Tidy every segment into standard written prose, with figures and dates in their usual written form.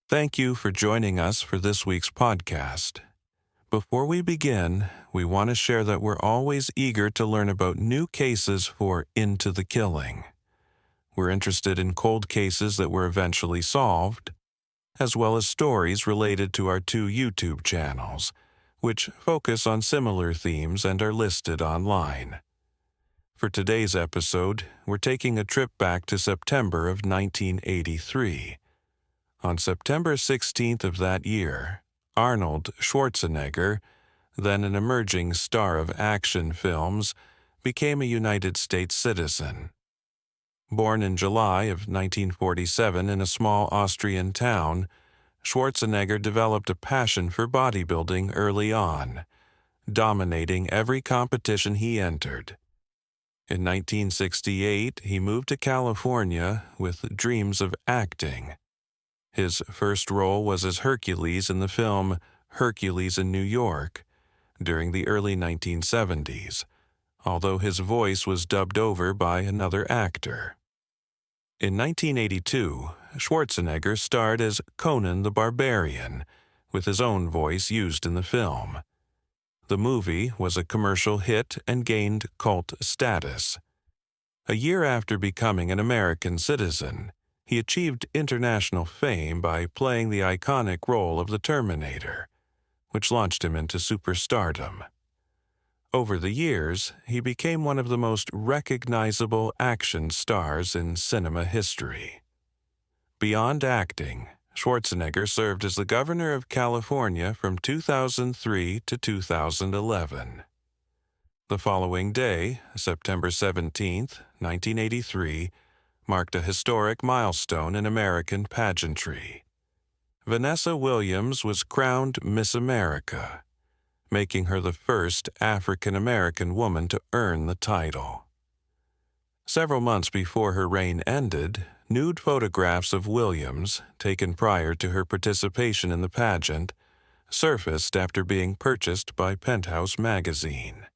Thank you for joining us for this week's podcast. Before we begin, we want to share that we're always eager to learn about new cases for Into the Killing. We're interested in cold cases that were eventually solved, as well as stories related to our two YouTube channels, which focus on similar themes and are listed online. For today's episode, we're taking a trip back to September of 1983. On September 16th of that year, Arnold Schwarzenegger, then an emerging star of action films, became a United States citizen. Born in July of 1947 in a small Austrian town, Schwarzenegger developed a passion for bodybuilding early on, dominating every competition he entered. In 1968, he moved to California with dreams of acting. His first role was as Hercules in the film Hercules in New York during the early 1970s, although his voice was dubbed over by another actor. In 1982, Schwarzenegger starred as Conan the Barbarian, with his own voice used in the film. The movie was a commercial hit and gained cult status. A year after becoming an American citizen, he achieved international fame by playing the iconic role of the Terminator, which launched him into superstardom. Over the years, he became one of the most recognizable action stars in cinema history. Beyond acting, Schwarzenegger served as the governor of California from 2003 to 2011. The following day, September 17, 1983, marked a historic milestone in American pageantry. Vanessa Williams was crowned Miss America, making her the first African-American woman to earn the title. Several months before her reign ended, nude photographs of Williams, taken prior to her participation in the pageant, surfaced after being purchased by Penthouse magazine.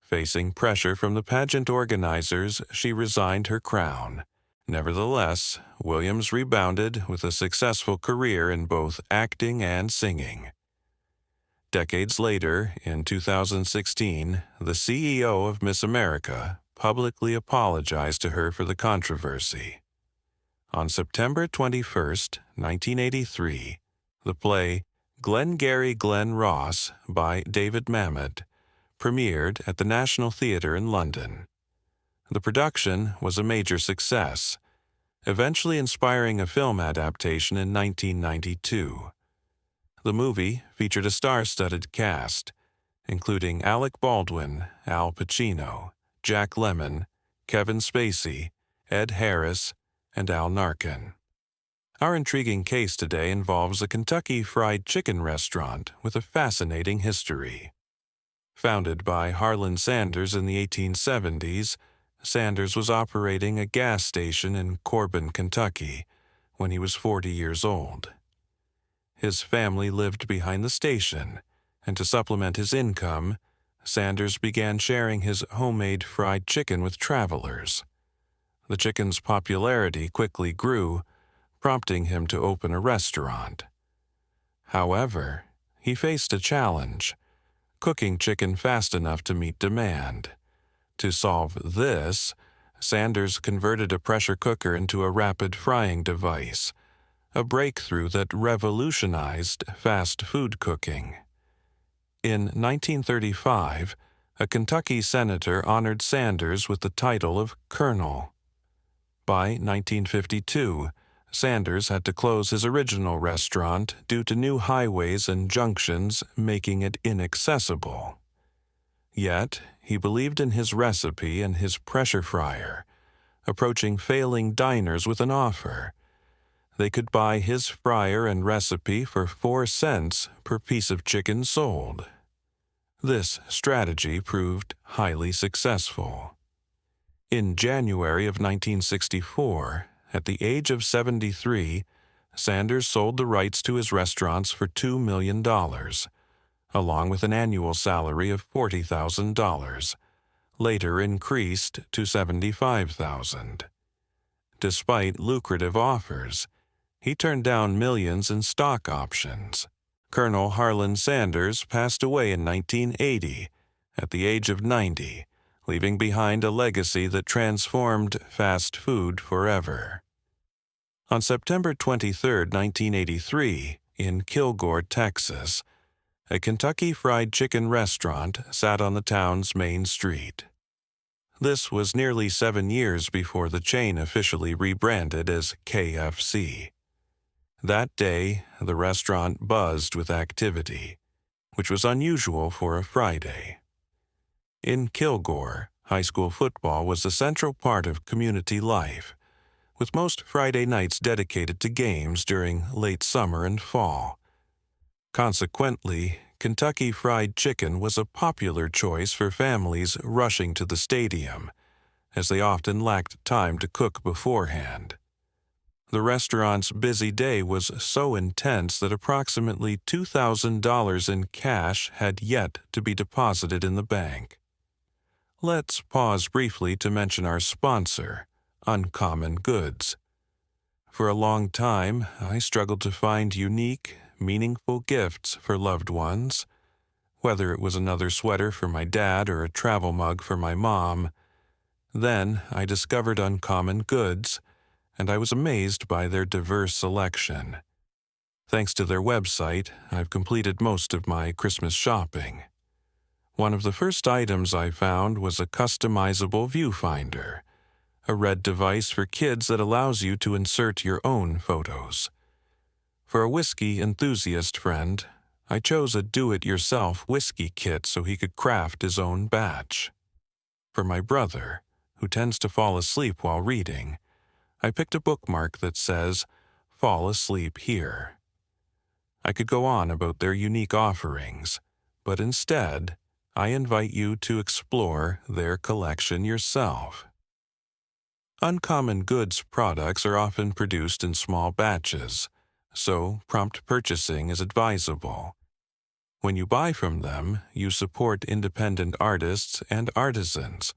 Facing pressure from the pageant organizers, she resigned her crown. Nevertheless, Williams rebounded with a successful career in both acting and singing. Decades later, in 2016, the CEO of Miss America publicly apologized to her for the controversy. On September 21, 1983, the play Glengarry Glen Ross by David Mamet premiered at the National Theatre in London. The production was a major success, eventually inspiring a film adaptation in 1992. The movie featured a star-studded cast, including Alec Baldwin, Al Pacino, Jack Lemmon, Kevin Spacey, Ed Harris, and Al Narkin. Our intriguing case today involves a Kentucky Fried Chicken restaurant with a fascinating history. Founded by Harlan Sanders in the 1870s, Sanders was operating a gas station in Corbin, Kentucky, when he was 40 years old. His family lived behind the station, and to supplement his income, Sanders began sharing his homemade fried chicken with travelers. The chicken's popularity quickly grew, prompting him to open a restaurant. However, he faced a challenge: cooking chicken fast enough to meet demand. To solve this, Sanders converted a pressure cooker into a rapid frying device, a breakthrough that revolutionized fast food cooking. In 1935, a Kentucky senator honored Sanders with the title of Colonel. By 1952, Sanders had to close his original restaurant due to new highways and junctions making it inaccessible. Yet, he believed in his recipe and his pressure fryer, approaching failing diners with an offer. They could buy his fryer and recipe for 4 cents per piece of chicken sold. This strategy proved highly successful. In January of 1964, at the age of 73, Sanders sold the rights to his restaurants for $2 million, along with an annual salary of $40,000, later increased to $75,000. Despite lucrative offers, He turned down millions in stock options. Colonel Harlan Sanders passed away in 1980 at the age of 90, leaving behind a legacy that transformed fast food forever. On September 23, 1983, in Kilgore, Texas, a Kentucky Fried Chicken restaurant sat on the town's main street. This was nearly 7 years before the chain officially rebranded as KFC. That day, the restaurant buzzed with activity, which was unusual for a Friday. In Kilgore, high school football was a central part of community life, with most Friday nights dedicated to games during late summer and fall. Consequently, Kentucky Fried Chicken was a popular choice for families rushing to the stadium, as they often lacked time to cook beforehand. The restaurant's busy day was so intense that approximately $2,000 in cash had yet to be deposited in the bank. Let's pause briefly to mention our sponsor, Uncommon Goods. For a long time, I struggled to find unique, meaningful gifts for loved ones. Whether it was another sweater for my dad or a travel mug for my mom. Then I discovered Uncommon Goods, and I was amazed by their diverse selection. Thanks to their website, I've completed most of my Christmas shopping. One of the first items I found was a customizable viewfinder, a red device for kids that allows you to insert your own photos. For a whiskey enthusiast friend, I chose a do-it-yourself whiskey kit so he could craft his own batch. For my brother, who tends to fall asleep while reading, I picked a bookmark that says, "Fall asleep here." I could go on about their unique offerings, but instead, I invite you to explore their collection yourself. Uncommon Goods products are often produced in small batches, so prompt purchasing is advisable. When you buy from them, you support independent artists and artisans.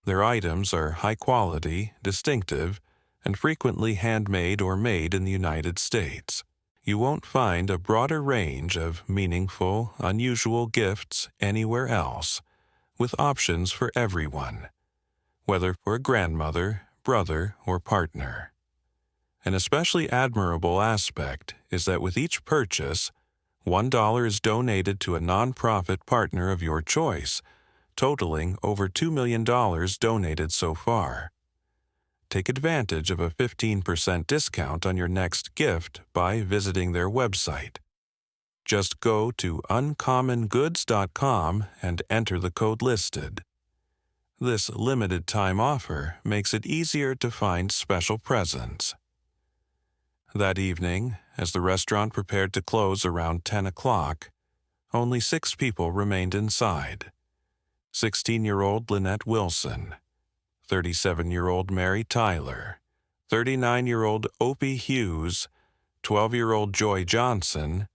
Their items are high quality, distinctive, and frequently handmade or made in the United States. You won't find a broader range of meaningful, unusual gifts anywhere else, with options for everyone, whether for a grandmother, brother, or partner. An especially admirable aspect is that with each purchase, $1 is donated to a nonprofit partner of your choice, totaling over $2 million donated so far. Take advantage of a 15% discount on your next gift by visiting their website. Just go to uncommongoods.com and enter the code listed. This limited-time offer makes it easier to find special presents. That evening, as the restaurant prepared to close around 10 o'clock, only 6 people remained inside. 16-year-old Lynette Wilson, 37-year-old Mary Tyler, 39-year-old Opie Hughes, 12-year-old Joy Johnson,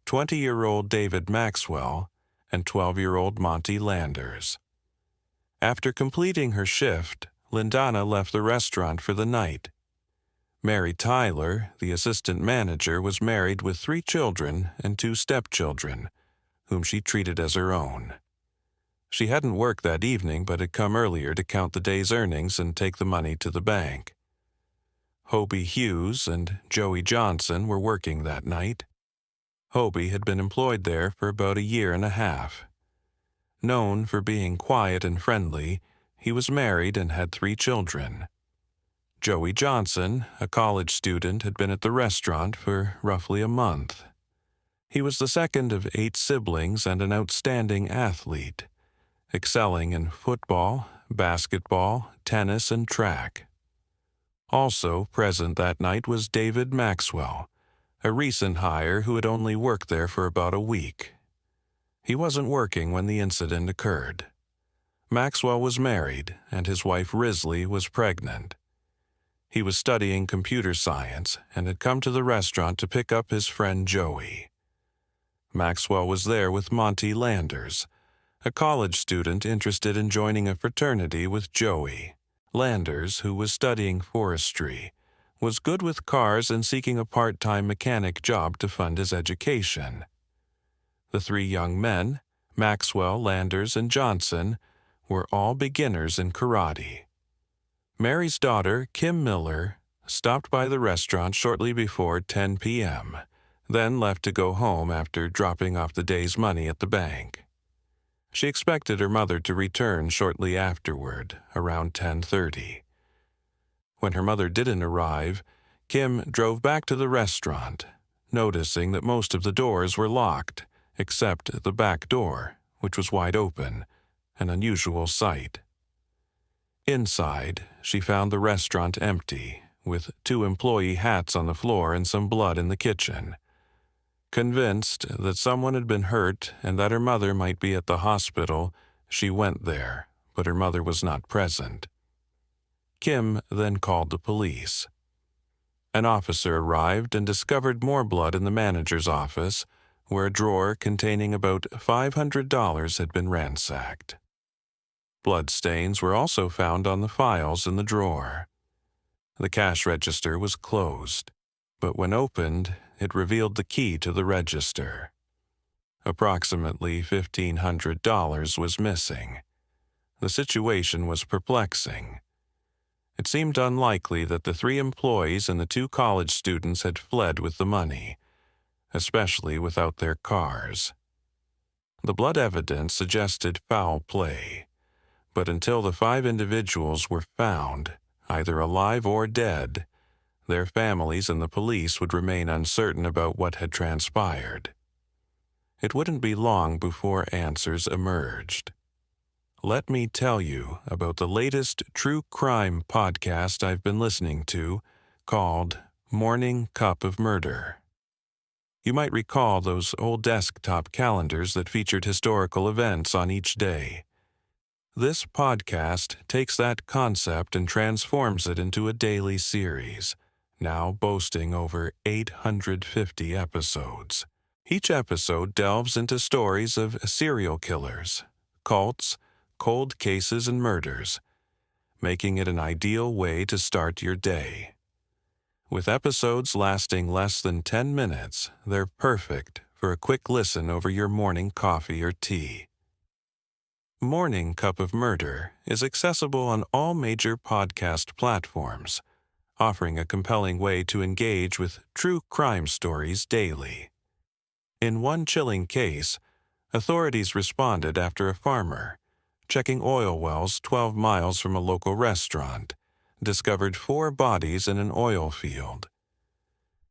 20-year-old David Maxwell, and 12-year-old Monty Landers. After completing her shift, Lindana left the restaurant for the night. Mary Tyler, the assistant manager, was married with 3 children and 2 stepchildren, whom she treated as her own. She hadn't worked that evening but had come earlier to count the day's earnings and take the money to the bank. Hobie Hughes and Joey Johnson were working that night. Hobie had been employed there for about a year and a half. Known for being quiet and friendly, he was married and had 3 children. Joey Johnson, a college student, had been at the restaurant for roughly a month. He was the second of 8 siblings and an outstanding athlete, excelling in football, basketball, tennis, and track. Also present that night was David Maxwell, a recent hire who had only worked there for about a week. He wasn't working when the incident occurred. Maxwell was married, and his wife Risley was pregnant. He was studying computer science and had come to the restaurant to pick up his friend Joey. Maxwell was there with Monty Landers, a college student interested in joining a fraternity with Joey. Landers, who was studying forestry, was good with cars and seeking a part-time mechanic job to fund his education. The three young men, Maxwell, Landers, and Johnson, were all beginners in karate. Mary's daughter, Kim Miller, stopped by the restaurant shortly before 10 p.m., then left to go home after dropping off the day's money at the bank. She expected her mother to return shortly afterward, around 10:30. When her mother didn't arrive, Kim drove back to the restaurant, noticing that most of the doors were locked, except the back door, which was wide open, an unusual sight. Inside, she found the restaurant empty, with 2 employee hats on the floor and some blood in the kitchen. Convinced that someone had been hurt and that her mother might be at the hospital, she went there, but her mother was not present. Kim then called the police. An officer arrived and discovered more blood in the manager's office, where a drawer containing about $500 had been ransacked. Bloodstains were also found on the files in the drawer. The cash register was closed, but when opened, it revealed the key to the register. Approximately $1,500 was missing. The situation was perplexing. It seemed unlikely that the 3 employees and the 2 college students had fled with the money, especially without their cars. The blood evidence suggested foul play, but until the 5 individuals were found, either alive or dead, their families and the police would remain uncertain about what had transpired. It wouldn't be long before answers emerged. Let me tell you about the latest true crime podcast I've been listening to, called Morning Cup of Murder. You might recall those old desktop calendars that featured historical events on each day. This podcast takes that concept and transforms it into a daily series, now boasting over 850 episodes. Each episode delves into stories of serial killers, cults, cold cases, and murders, making it an ideal way to start your day. With episodes lasting less than 10 minutes, they're perfect for a quick listen over your morning coffee or tea. Morning Cup of Murder is accessible on all major podcast platforms, offering a compelling way to engage with true crime stories daily. In one chilling case, authorities responded after a farmer, checking oil wells 12 miles from a local restaurant, discovered 4 bodies in an oil field.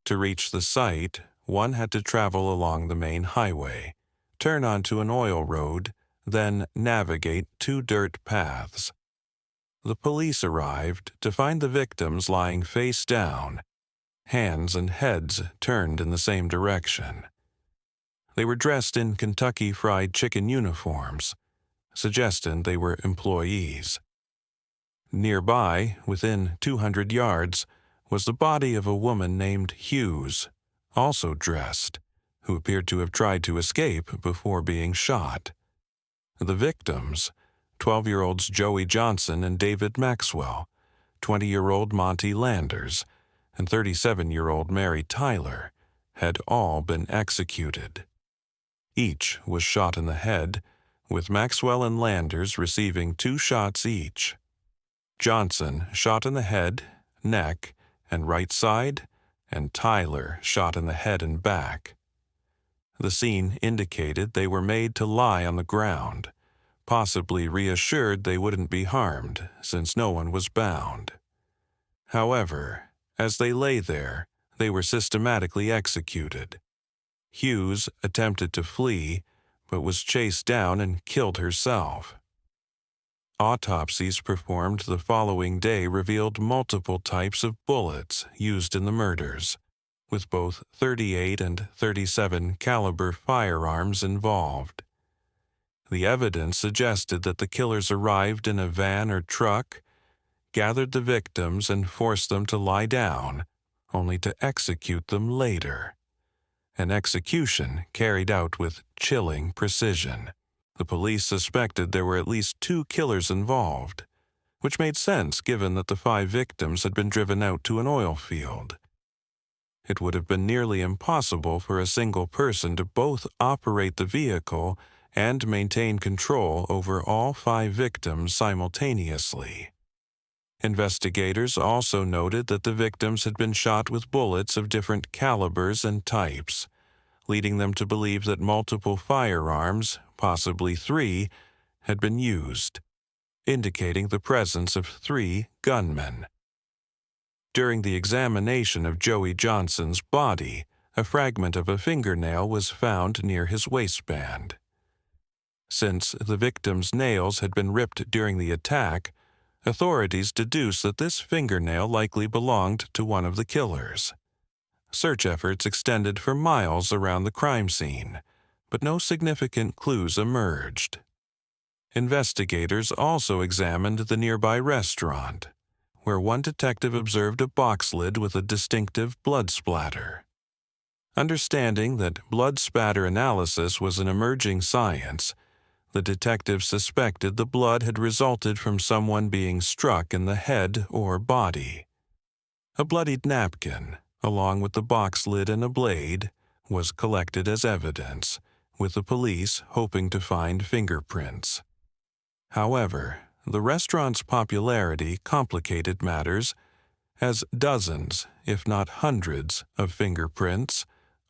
To reach the site, one had to travel along the main highway, turn onto an oil road, then navigate 2 dirt paths. The police arrived to find the victims lying face down, hands and heads turned in the same direction. They were dressed in Kentucky Fried Chicken uniforms, suggesting they were employees. Nearby, within 200 yards, was the body of a woman named Hughes, also dressed, who appeared to have tried to escape before being shot. The victims, 12-year-olds Joey Johnson and David Maxwell, 20-year-old Monty Landers, and 37-year-old Mary Tyler, had all been executed. Each was shot in the head, with Maxwell and Landers receiving 2 shots each. Johnson shot in the head, neck, and right side, and Tyler shot in the head and back. The scene indicated they were made to lie on the ground, possibly reassured they wouldn't be harmed since no one was bound. However, as they lay there, they were systematically executed. Hughes attempted to flee, but was chased down and killed herself. Autopsies performed the following day revealed multiple types of bullets used in the murders, with both .38 and .37 caliber firearms involved. The evidence suggested that the killers arrived in a van or truck, gathered the victims and forced them to lie down, only to execute them later. An execution carried out with chilling precision. The police suspected there were at least 2 killers involved, which made sense given that the 5 victims had been driven out to an oil field. It would have been nearly impossible for a single person to both operate the vehicle and maintain control over all 5 victims simultaneously. Investigators also noted that the victims had been shot with bullets of different calibers and types, leading them to believe that multiple firearms, possibly 3, had been used, indicating the presence of 3 gunmen. During the examination of Joey Johnson's body, a fragment of a fingernail was found near his waistband. Since the victim's nails had been ripped during the attack, authorities deduced that this fingernail likely belonged to one of the killers. Search efforts extended for miles around the crime scene, but no significant clues emerged. Investigators also examined the nearby restaurant, where one detective observed a box lid with a distinctive blood splatter. Understanding that blood spatter analysis was an emerging science, the detective suspected the blood had resulted from someone being struck in the head or body. A bloodied napkin, along with the box lid and a blade, was collected as evidence, with the police hoping to find fingerprints. However, the restaurant's popularity complicated matters, as dozens, if not hundreds, of fingerprints,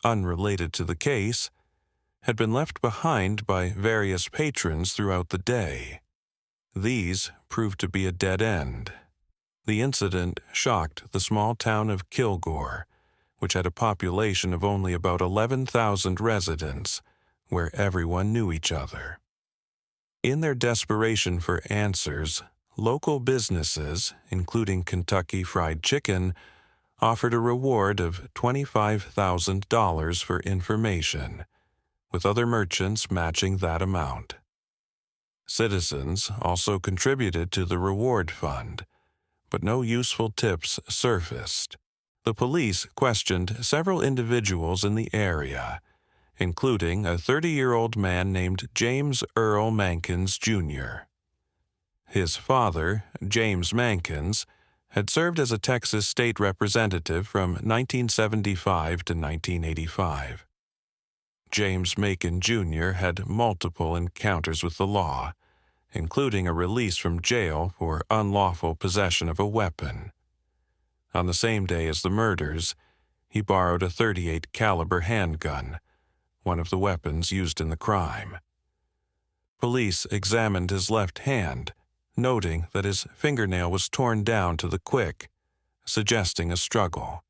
unrelated to the case, had been left behind by various patrons throughout the day. These proved to be a dead end. The incident shocked the small town of Kilgore, which had a population of only about 11,000 residents, where everyone knew each other. In their desperation for answers, local businesses, including Kentucky Fried Chicken, offered a reward of $25,000 for information, with other merchants matching that amount. Citizens also contributed to the reward fund, but no useful tips surfaced. The police questioned several individuals in the area, including a 30-year-old man named James Earl Mankins, Jr. His father, James Mankins, had served as a Texas state representative from 1975 to 1985. James Macon, Jr. had multiple encounters with the law, including a release from jail for unlawful possession of a weapon. On the same day as the murders, he borrowed a .38 caliber handgun, one of the weapons used in the crime. Police examined his left hand, noting that his fingernail was torn down to the quick, suggesting a struggle.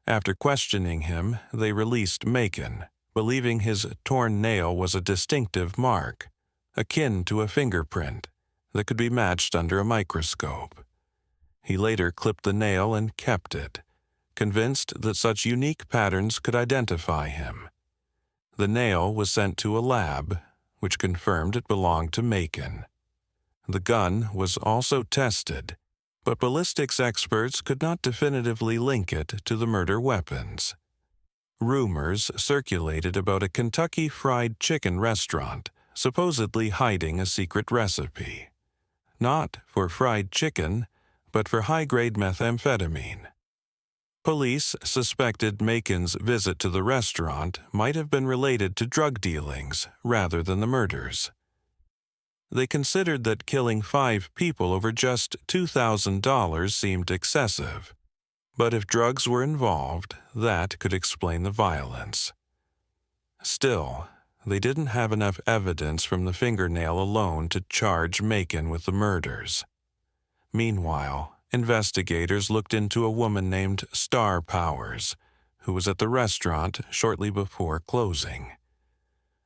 After questioning him, they released Macon, believing his torn nail was a distinctive mark, akin to a fingerprint, that could be matched under a microscope. He later clipped the nail and kept it, convinced that such unique patterns could identify him. The nail was sent to a lab, which confirmed it belonged to Macon. The gun was also tested, but ballistics experts could not definitively link it to the murder weapons. Rumors circulated about a Kentucky Fried Chicken restaurant supposedly hiding a secret recipe, not for fried chicken, but for high-grade methamphetamine. Police suspected Macon's visit to the restaurant might have been related to drug dealings rather than the murders. They considered that killing 5 people over just $2,000 seemed excessive, but if drugs were involved, that could explain the violence. Still, they didn't have enough evidence from the fingernail alone to charge Macon with the murders. Meanwhile, investigators looked into a woman named Star Powers, who was at the restaurant shortly before closing.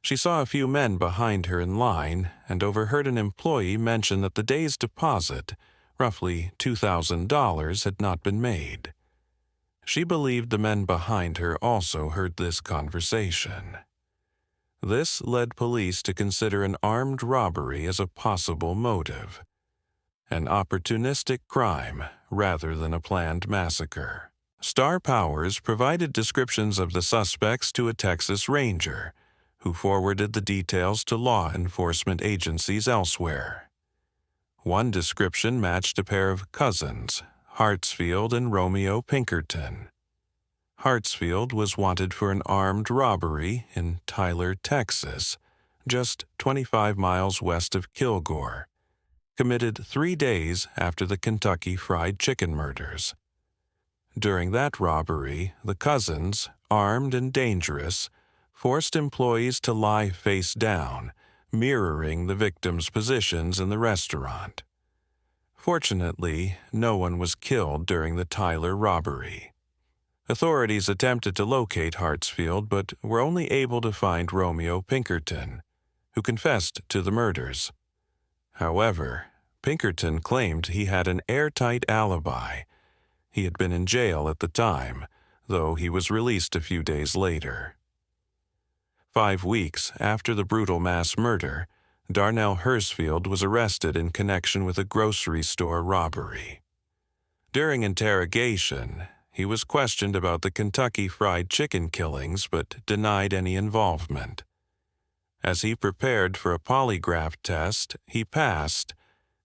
She saw a few men behind her in line and overheard an employee mention that the day's deposit, roughly $2,000, had not been made. She believed the men behind her also heard this conversation. This led police to consider an armed robbery as a possible motive, an opportunistic crime rather than a planned massacre. Star Powers provided descriptions of the suspects to a Texas Ranger, who forwarded the details to law enforcement agencies elsewhere. One description matched a pair of cousins, Hartsfield and Romeo Pinkerton. Hartsfield was wanted for an armed robbery in Tyler, Texas, just 25 miles west of Kilgore, committed 3 days after the Kentucky Fried Chicken murders. During that robbery, the cousins, armed and dangerous, forced employees to lie face down, mirroring the victims' positions in the restaurant. Fortunately, no one was killed during the Tyler robbery. Authorities attempted to locate Hartsfield but were only able to find Romeo Pinkerton, who confessed to the murders. However, Pinkerton claimed he had an airtight alibi. He had been in jail at the time, though he was released a few days later. 5 weeks after the brutal mass murder, Darnell Hersfield was arrested in connection with a grocery store robbery. During interrogation, he was questioned about the Kentucky Fried Chicken killings but denied any involvement. As he prepared for a polygraph test, he passed,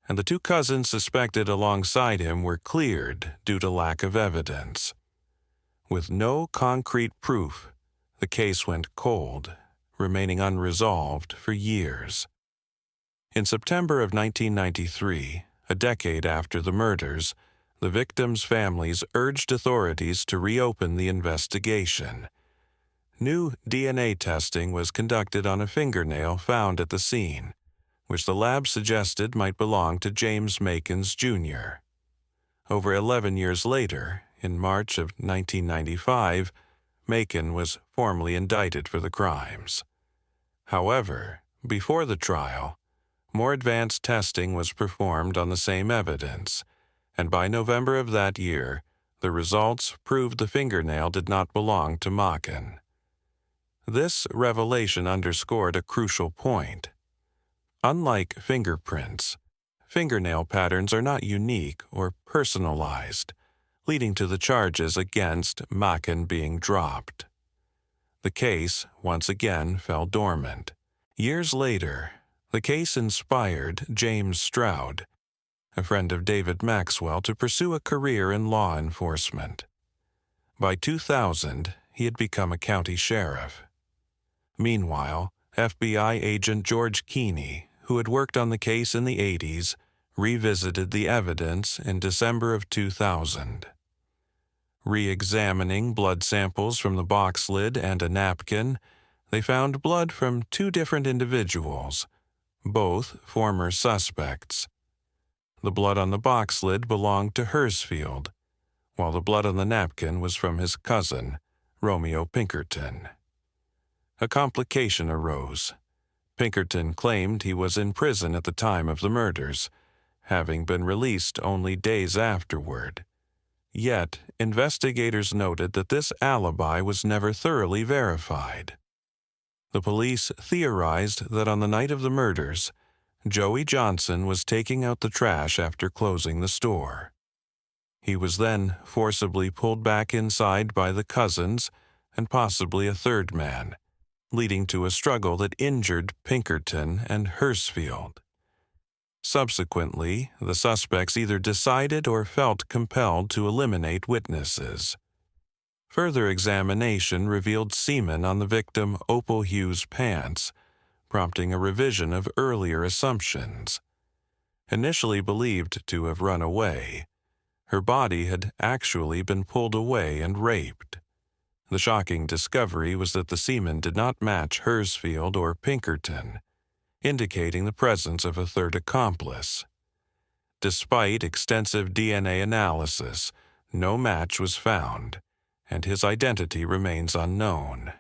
and the 2 cousins suspected alongside him were cleared due to lack of evidence. With no concrete proof, the case went cold, remaining unresolved for years. In September of 1993, a decade after the murders, the victims' families urged authorities to reopen the investigation. New DNA testing was conducted on a fingernail found at the scene, which the lab suggested might belong to James Makins, Jr. Over 11 years later, in March of 1995, Macon was formally indicted for the crimes. However, before the trial, more advanced testing was performed on the same evidence, and by November of that year, the results proved the fingernail did not belong to Macon. This revelation underscored a crucial point. Unlike fingerprints, fingernail patterns are not unique or personalized, leading to the charges against Macon being dropped. The case once again fell dormant. Years later, the case inspired James Stroud, a friend of David Maxwell, to pursue a career in law enforcement. By 2000, he had become a county sheriff. Meanwhile, FBI agent George Keeney, who had worked on the case in the 80s, revisited the evidence in December of 2000. Re-examining blood samples from the box lid and a napkin, they found blood from 2 different individuals, both former suspects. The blood on the box lid belonged to Hersfield, while the blood on the napkin was from his cousin, Romeo Pinkerton. A complication arose. Pinkerton claimed he was in prison at the time of the murders, having been released only days afterward. Yet, investigators noted that this alibi was never thoroughly verified. The police theorized that on the night of the murders, Joey Johnson was taking out the trash after closing the store. He was then forcibly pulled back inside by the cousins and possibly a third man, leading to a struggle that injured Pinkerton and Hersfield. Subsequently, the suspects either decided or felt compelled to eliminate witnesses. Further examination revealed semen on the victim Opal Hughes' pants, prompting a revision of earlier assumptions. Initially believed to have run away, her body had actually been pulled away and raped. The shocking discovery was that the semen did not match Hersfield or Pinkerton, indicating the presence of a third accomplice. Despite extensive DNA analysis, no match was found, and his identity remains unknown.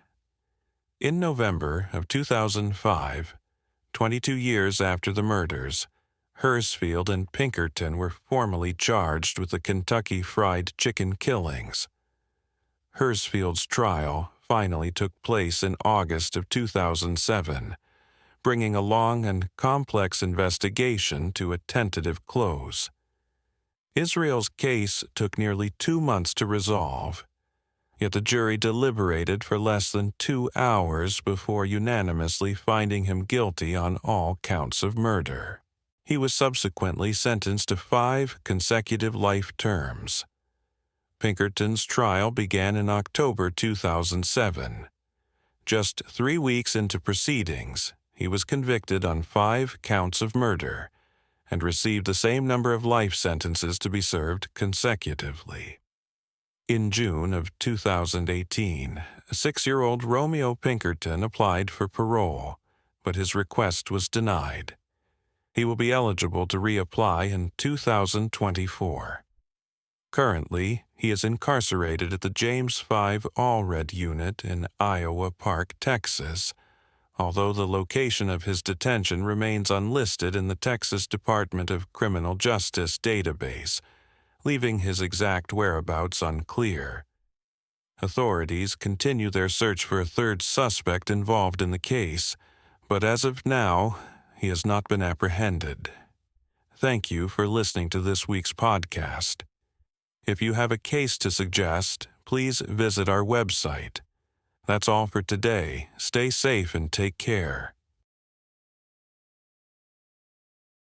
In November of 2005, 22 years after the murders, Hersfield and Pinkerton were formally charged with the Kentucky Fried Chicken killings. Hersfield's trial finally took place in August of 2007, bringing a long and complex investigation to a tentative close. Israel's case took nearly 2 months to resolve, yet the jury deliberated for less than 2 hours before unanimously finding him guilty on all counts of murder. He was subsequently sentenced to 5 consecutive life terms. Pinkerton's trial began in October 2007. Just 3 weeks into proceedings, he was convicted on 5 counts of murder and received the same number of life sentences to be served consecutively. In June of 2018, 6-year-old Romeo Pinkerton applied for parole, but his request was denied. He will be eligible to reapply in 2024. Currently, he is incarcerated at the James 5 Allred Unit in Iowa Park, Texas, although the location of his detention remains unlisted in the Texas Department of Criminal Justice database, leaving his exact whereabouts unclear. Authorities continue their search for a third suspect involved in the case, but as of now, he has not been apprehended. Thank you for listening to this week's podcast. If you have a case to suggest, please visit our website. That's all for today. Stay safe and take care.